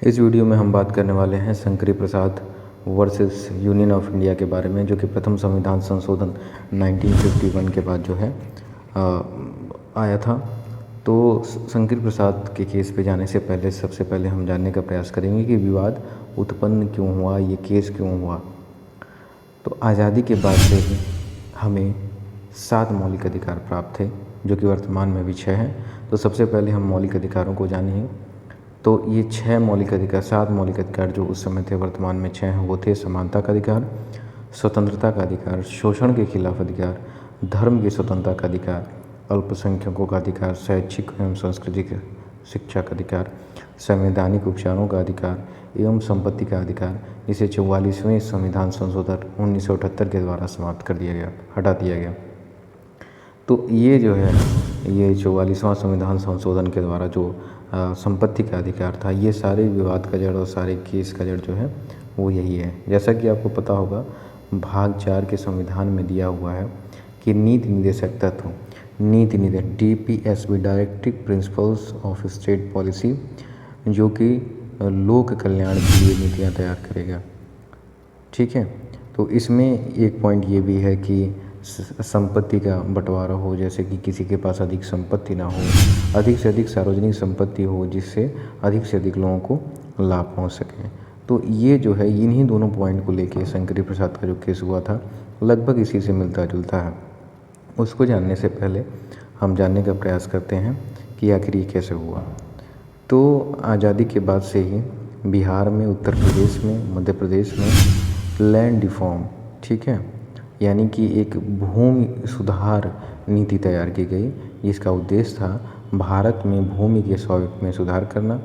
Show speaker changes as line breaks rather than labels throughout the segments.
इस वीडियो में हम बात करने वाले हैं शंकरी प्रसाद वर्सेस यूनियन ऑफ इंडिया के बारे में, जो कि प्रथम संविधान संशोधन 1951 के बाद जो है आया था। तो शंकरी प्रसाद के केस पे जाने से पहले सबसे पहले हम जानने का प्रयास करेंगे कि विवाद उत्पन्न क्यों हुआ, ये केस क्यों हुआ। तो आज़ादी के बाद से ही हमें 7 मौलिक अधिकार प्राप्त थे, जो कि वर्तमान में भी 6 हैं। तो सबसे पहले हम मौलिक अधिकारों को जानेंगे। तो ये 6 मौलिक अधिकार, 7 मौलिक अधिकार जो उस समय थे, वर्तमान में 6 हैं। वो थे समानता का अधिकार, स्वतंत्रता का अधिकार, शोषण के खिलाफ अधिकार, धर्म की स्वतंत्रता का अधिकार, अल्पसंख्यकों का अधिकार, शैक्षिक एवं सांस्कृतिक शिक्षा का अधिकार, संवैधानिक उपचारों का अधिकार एवं संपत्ति का अधिकार, जिसे 44वें संविधान संशोधन 1978 के द्वारा समाप्त कर दिया गया, हटा दिया गया। तो ये जो है, ये 44वां संविधान संशोधन के द्वारा जो संपत्ति का अधिकार था, ये सारे विवाद का जड़ और सारे केस का जड़ जो है वो यही है। जैसा कि आपको पता होगा, भाग 4 के संविधान में दिया हुआ है कि नीति निर्देशक तत्व, नीति निर्देशक DPSP directive principles of state policy, जो कि लोक कल्याण के लिए नीतियाँ तैयार करेगा। ठीक है, तो इसमें एक पॉइंट ये भी है कि संपत्ति का बंटवारा हो, जैसे कि किसी के पास अधिक संपत्ति ना हो, अधिक से अधिक सार्वजनिक संपत्ति हो, जिससे अधिक से अधिक लोगों को लाभ पहुंच सके। तो ये जो है, इन्हीं दोनों पॉइंट को लेके शंकरी प्रसाद का जो केस हुआ था, लगभग इसी से मिलता जुलता है। उसको जानने से पहले हम जानने का प्रयास करते हैं कि आखिर ये कैसे हुआ। तो आज़ादी के बाद से ही बिहार में, उत्तर प्रदेश में, मध्य प्रदेश में लैंड रिफॉर्म, ठीक है, यानी कि एक भूमि सुधार नीति तैयार की गई, जिसका उद्देश्य था भारत में भूमि के स्वामित्व में सुधार करना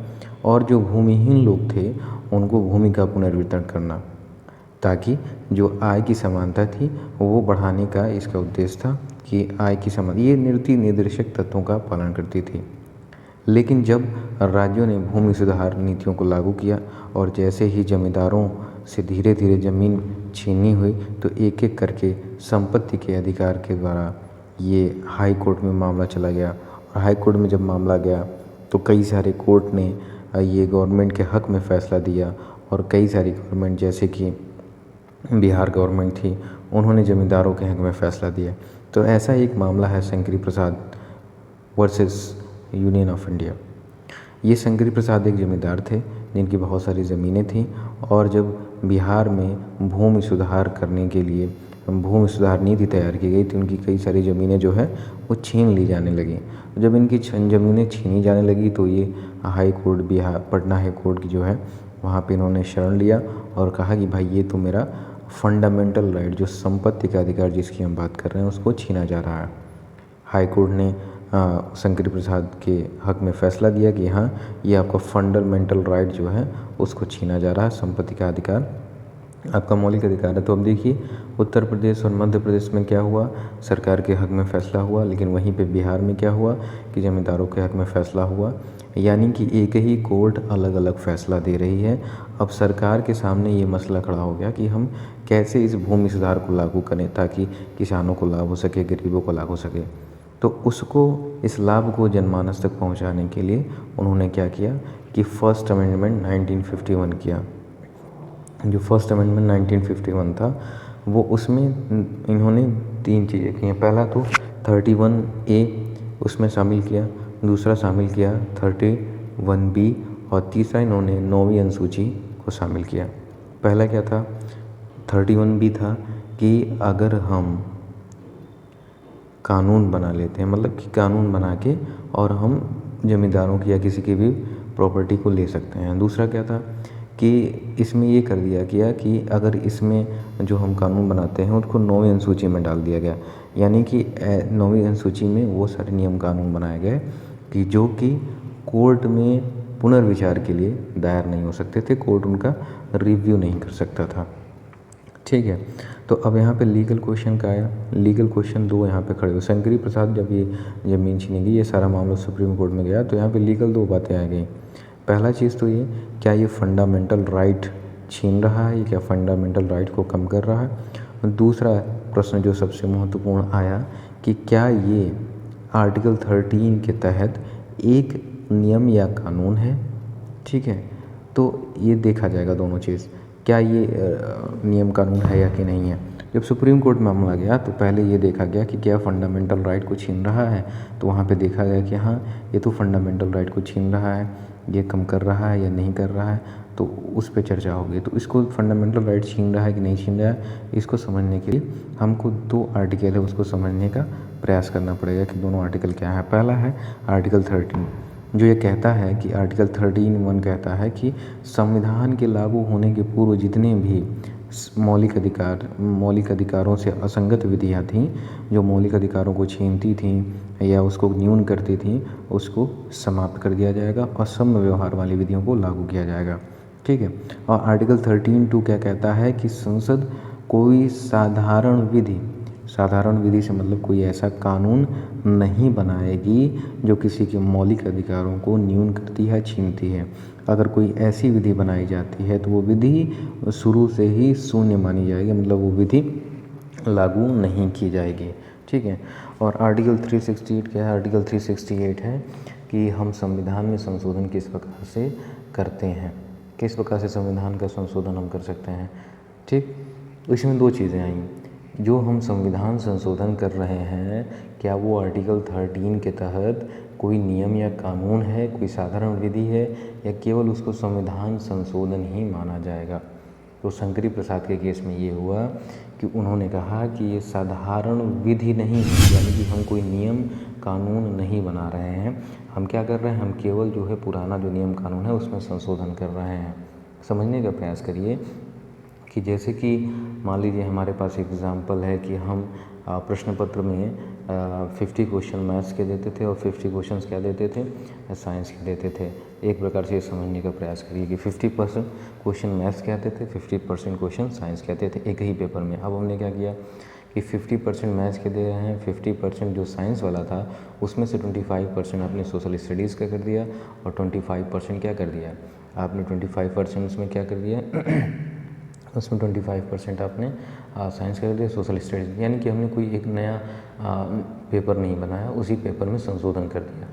और जो भूमिहीन लोग थे उनको भूमि का पुनर्वितरण करना, ताकि जो आय की समानता थी वो बढ़ाने का इसका उद्देश्य था कि आय की समानता, ये नीति निर्देशक तत्वों का पालन करती थी। लेकिन जब राज्यों ने भूमि सुधार नीतियों को लागू किया और जैसे ही जमींदारों से धीरे धीरे ज़मीन छीननी हुई, तो एक एक करके संपत्ति के अधिकार के द्वारा ये हाई कोर्ट में मामला चला गया। और हाई कोर्ट में जब मामला गया तो कई सारे कोर्ट ने ये गवर्नमेंट के हक़ में फ़ैसला दिया, और कई सारी गवर्नमेंट, जैसे कि बिहार गवर्नमेंट थी, उन्होंने ज़मींदारों के हक़ में फ़ैसला दिया। तो ऐसा एक मामला है शंकरी प्रसाद वर्सेस यूनियन ऑफ इंडिया। ये शंकरी प्रसाद एक ज़मींदार थे जिनकी बहुत सारी ज़मीनें थीं, और जब बिहार में भूमि सुधार करने के लिए भूमि सुधार नीति तैयार की गई, तो उनकी कई सारी ज़मीनें जो है वो छीन ली जाने लगी। जब इनकी ज़मीनें छीनी जाने लगी तो ये high court, Bihar Patna high court की जो है, वहाँ पे इन्होंने शरण लिया और कहा कि भाई ये तो मेरा फंडामेंटल राइट, जो संपत्ति का अधिकार जिसकी हम बात कर रहे हैं, उसको छीना जा रहा है। हाई कोर्ट ने शंकरी प्रसाद के हक़ में फ़ैसला दिया कि हाँ, ये आपका फंडामेंटल राइट जो है उसको छीना जा रहा है, संपत्ति का अधिकार आपका मौलिक अधिकार है। तो अब देखिए, उत्तर प्रदेश और मध्य प्रदेश में क्या हुआ, सरकार के हक़ में फ़ैसला हुआ, लेकिन वहीं पे बिहार में क्या हुआ कि ज़मींदारों के हक़ में फ़ैसला हुआ। यानी कि एक ही कोर्ट अलग अलग फ़ैसला दे रही है। अब सरकार के सामने ये मसला खड़ा हो गया कि हम कैसे इस भूमि सुधार को लागू करें ताकि किसानों को लाभ हो सके, गरीबों को लाभ हो सके। तो उसको, इस लाभ को जनमानस तक पहुंचाने के लिए उन्होंने क्या किया कि फर्स्ट अमेंडमेंट 1951 किया। जो फर्स्ट अमेंडमेंट 1951 था, वो उसमें इन्होंने 3 चीज़ें की हैं। पहला तो 31A उसमें शामिल किया, दूसरा शामिल किया 31B, और तीसरा इन्होंने 9वीं अनुसूची को शामिल किया। पहला क्या था, 31B था कि अगर हम कानून बना लेते हैं, मतलब कि कानून बना के और हम ज़मींदारों की या किसी की भी प्रॉपर्टी को ले सकते हैं। दूसरा क्या था कि इसमें ये कर दिया गया कि अगर इसमें जो हम कानून बनाते हैं उसको 9वीं अनुसूची में डाल दिया गया, यानी कि 9वीं अनुसूची में वो सारे नियम कानून बनाए गए कि जो कि कोर्ट में पुनर्विचार के लिए दायर नहीं हो सकते थे, कोर्ट उनका रिव्यू नहीं कर सकता था। ठीक है, तो अब यहाँ पे लीगल क्वेश्चन का आया। लीगल क्वेश्चन 2 यहाँ पे खड़े हुए। शंकरी प्रसाद जब ये ज़मीन छीनी गई, ये सारा मामला सुप्रीम कोर्ट में गया, तो यहाँ पे लीगल 2 बातें आ गई। पहला चीज़ तो ये, क्या ये फंडामेंटल राइट छीन रहा है, ये क्या फंडामेंटल राइट को कम कर रहा है। दूसरा प्रश्न जो सबसे महत्वपूर्ण आया कि क्या ये आर्टिकल 13 के तहत एक नियम या कानून है। ठीक है, तो ये देखा जाएगा दोनों चीज़, क्या ये नियम कानून है या कि नहीं है। जब सुप्रीम कोर्ट में मामला गया तो पहले ये देखा गया कि क्या फंडामेंटल राइट को छीन रहा है, तो वहाँ पे देखा गया कि हाँ ये तो फंडामेंटल राइट को छीन रहा है, ये कम कर रहा है या नहीं कर रहा है, तो उस पे चर्चा होगी। तो इसको फंडामेंटल राइट छीन रहा है कि नहीं छीन रहा है, इसको समझने के लिए हमको 2 आर्टिकल है उसको समझने का प्रयास करना पड़ेगा कि दोनों आर्टिकल क्या है। पहला है आर्टिकल 13, जो ये कहता है कि आर्टिकल 13(1) कहता है कि संविधान के लागू होने के पूर्व जितने भी मौलिक अधिकारों से असंगत विधियाँ थीं, जो मौलिक अधिकारों को छीनती थीं या उसको न्यून करती थीं, उसको समाप्त कर दिया जाएगा और सम्य व्यवहार वाली विधियों को लागू किया जाएगा। ठीक है। और आर्टिकल 13(2) क्या कहता है कि संसद कोई साधारण विधि से मतलब कोई ऐसा कानून नहीं बनाएगी जो किसी के मौलिक अधिकारों को न्यून करती है, छीनती है। अगर कोई ऐसी विधि बनाई जाती है तो वो विधि शुरू से ही शून्य मानी जाएगी, मतलब वो विधि लागू नहीं की जाएगी। ठीक है। और आर्टिकल 368 क्या है? आर्टिकल 368 है कि हम संविधान में संशोधन किस प्रकार से करते हैं, किस प्रकार से संविधान का संशोधन हम कर सकते हैं। ठीक। इसमें 2 चीज़ें आई, जो हम संविधान संशोधन कर रहे हैं क्या वो आर्टिकल 13 के तहत कोई नियम या कानून है, कोई साधारण विधि है, या केवल उसको संविधान संशोधन ही माना जाएगा। तो शंकरी प्रसाद के केस में ये हुआ कि उन्होंने कहा कि ये साधारण विधि नहीं है, यानी कि हम कोई नियम कानून नहीं बना रहे हैं, हम क्या कर रहे हैं, हम केवल जो है पुराना जो नियम कानून है उसमें संशोधन कर रहे हैं। समझने का प्रयास करिए कि जैसे कि मान लीजिए हमारे पास एग्ज़ाम्पल है कि हम प्रश्न पत्र में 50 क्वेश्चन मैथ्स के देते थे और 50 क्वेश्चंस क्या देते थे, साइंस के देते थे। एक प्रकार से ये समझने का प्रयास करिए कि 50% क्वेश्चन मैथ्स के आते थे, 50% क्वेश्चन साइंस के आते थे एक ही पेपर में। अब हमने क्या किया कि 50% मैथ्स के दे रहे हैं, 50% जो साइंस वाला था उसमें से 25% आपने सोशल स्टडीज़ का कर दिया और 25% क्या कर दिया आपने, 25% उसमें क्या कर दिया उसमें 25% आपने साइंस कर दिया, सोशल स्टडीज़, यानी कि हमने कोई एक नया पेपर नहीं बनाया, उसी पेपर में संशोधन कर दिया।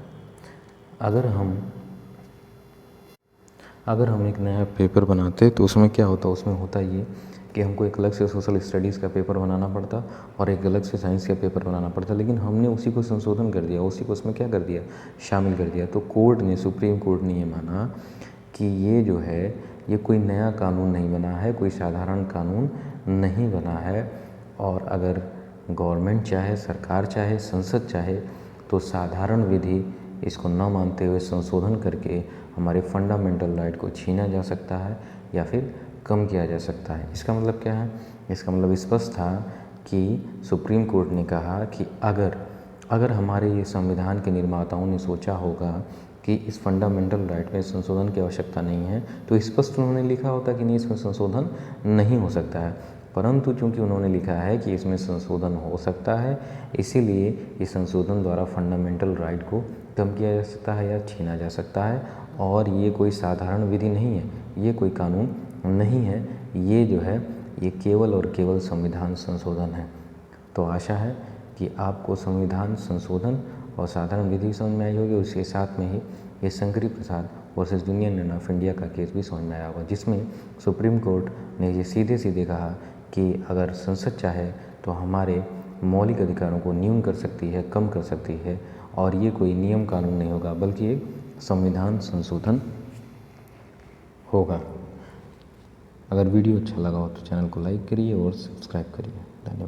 अगर हम एक नया पेपर बनाते तो उसमें क्या होता, उसमें होता ये कि हमको एक अलग से सोशल स्टडीज़ का पेपर बनाना पड़ता और एक अलग से साइंस का पेपर बनाना पड़ता, लेकिन हमने उसी को संशोधन कर दिया, उसी को उसमें क्या कर दिया, शामिल कर दिया। तो सुप्रीम कोर्ट ने ये माना कि ये जो है ये कोई नया कानून नहीं बना है, कोई साधारण कानून नहीं बना है, और अगर गवर्नमेंट चाहे, सरकार चाहे, संसद चाहे तो साधारण विधि इसको न मानते हुए संशोधन करके हमारे फंडामेंटल राइट को छीना जा सकता है या फिर कम किया जा सकता है। इसका मतलब क्या है? इसका मतलब स्पष्ट था कि सुप्रीम कोर्ट ने कहा कि अगर हमारे ये संविधान के निर्माताओं ने सोचा होगा कि इस फंडामेंटल राइट में संशोधन की आवश्यकता नहीं है, तो स्पष्ट उन्होंने लिखा होता कि नहीं, इसमें संशोधन नहीं हो सकता है। परंतु चूंकि उन्होंने लिखा है कि इसमें संशोधन हो सकता है, इसीलिए इस संशोधन द्वारा फंडामेंटल राइट को कम किया जा सकता है या छीना जा सकता है, और ये कोई साधारण विधि नहीं है, ये कोई कानून नहीं है, ये जो है ये केवल और केवल संविधान संशोधन है। तो आशा है कि आपको संविधान संशोधन और साधारण विधि समझ में आई होगी, उसके साथ में ही ये शंकरी प्रसाद वर्सेस यूनियन ऑफ इंडिया का केस भी समझ में आया होगा, जिसमें सुप्रीम कोर्ट ने ये सीधे सीधे कहा कि अगर संसद चाहे तो हमारे मौलिक अधिकारों को न्यून कर सकती है, कम कर सकती है, और ये कोई नियम कानून नहीं होगा बल्कि एक संविधान संशोधन होगा। अगर वीडियो अच्छा लगा हो तो चैनल को लाइक करिए और सब्सक्राइब करिए। धन्यवाद।